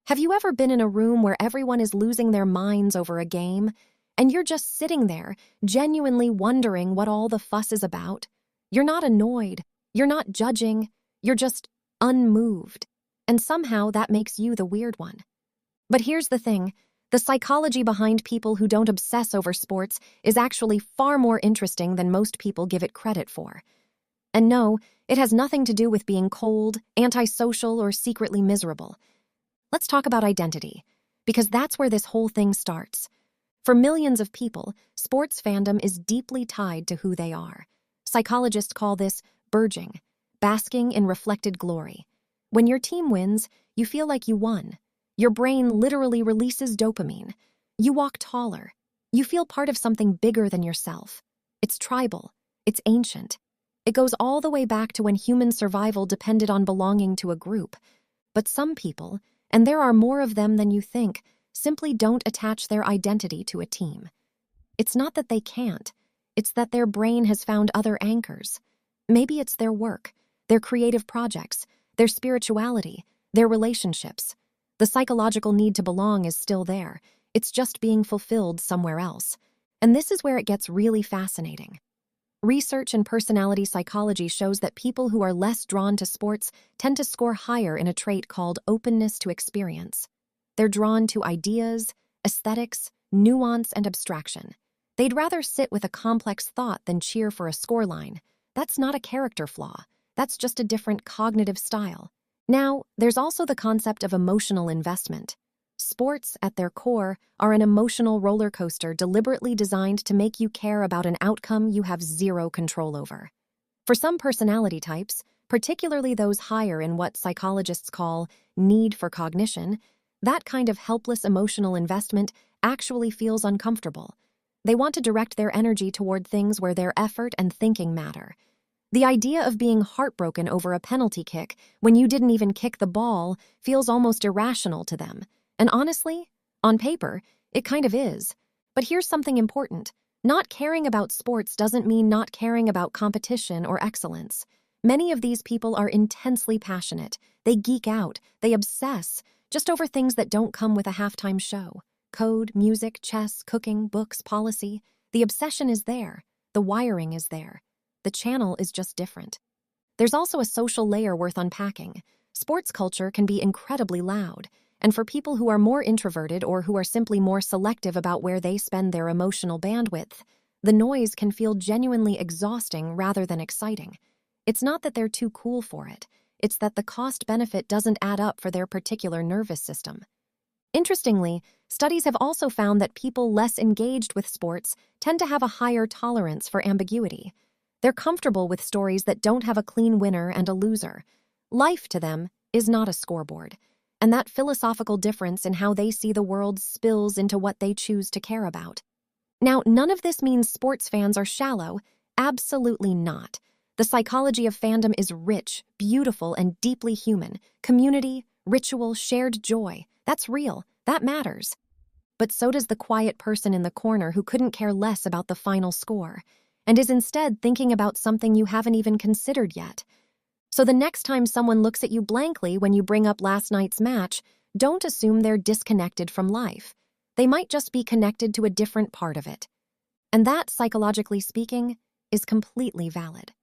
Have you ever been in a room where everyone is losing their minds over a game, and you're just sitting there, genuinely wondering what all the fuss is about? You're not annoyed, you're not judging, you're just unmoved. And somehow that makes you the weird one. But here's the thing, the psychology behind people who don't obsess over sports is actually far more interesting than most people give it credit for. And no, it has nothing to do with being cold, antisocial, or secretly miserable. Let's talk about identity, because that's where this whole thing starts. For millions of people, sports fandom is deeply tied to who they are. Psychologists call this burgeoning, basking in reflected glory. When your team wins, you feel like you won. Your brain literally releases dopamine. You walk taller. You feel part of something bigger than yourself. It's tribal. It's ancient. It goes all the way back to when human survival depended on belonging to a group. But some people, and there are more of them than you think, simply don't attach their identity to a team. It's not that they can't. It's that their brain has found other anchors. Maybe it's their work, their creative projects, their spirituality, their relationships. The psychological need to belong is still there. It's just being fulfilled somewhere else. And this is where it gets really fascinating. Research in personality psychology shows that people who are less drawn to sports tend to score higher in a trait called openness to experience. They're drawn to ideas, aesthetics, nuance, and abstraction. They'd rather sit with a complex thought than cheer for a scoreline. That's not a character flaw. That's just a different cognitive style. Now, there's also the concept of emotional investment. Sports, at their core, are an emotional roller coaster deliberately designed to make you care about an outcome you have zero control over. For some personality types, particularly those higher in what psychologists call need for cognition, that kind of helpless emotional investment actually feels uncomfortable. They want to direct their energy toward things where their effort and thinking matter. The idea of being heartbroken over a penalty kick when you didn't even kick the ball feels almost irrational to them. And honestly, on paper, it kind of is. But here's something important. Not caring about sports doesn't mean not caring about competition or excellence. Many of these people are intensely passionate. They geek out, they obsess, just over things that don't come with a halftime show. Code, music, chess, cooking, books, policy. The obsession is there. The wiring is there. The channel is just different. There's also a social layer worth unpacking. Sports culture can be incredibly loud. And for people who are more introverted or who are simply more selective about where they spend their emotional bandwidth, the noise can feel genuinely exhausting rather than exciting. It's not that they're too cool for it. It's that the cost-benefit doesn't add up for their particular nervous system. Interestingly, studies have also found that people less engaged with sports tend to have a higher tolerance for ambiguity. They're comfortable with stories that don't have a clean winner and a loser. Life to them is not a scoreboard. And that philosophical difference in how they see the world spills into what they choose to care about. Now, none of this means sports fans are shallow. Absolutely not. The psychology of fandom is rich, beautiful, and deeply human. Community, ritual, shared joy. That's real. That matters. But so does the quiet person in the corner who couldn't care less about the final score, and is instead thinking about something you haven't even considered yet. So the next time someone looks at you blankly when you bring up last night's match, don't assume they're disconnected from life. They might just be connected to a different part of it. And that, psychologically speaking, is completely valid.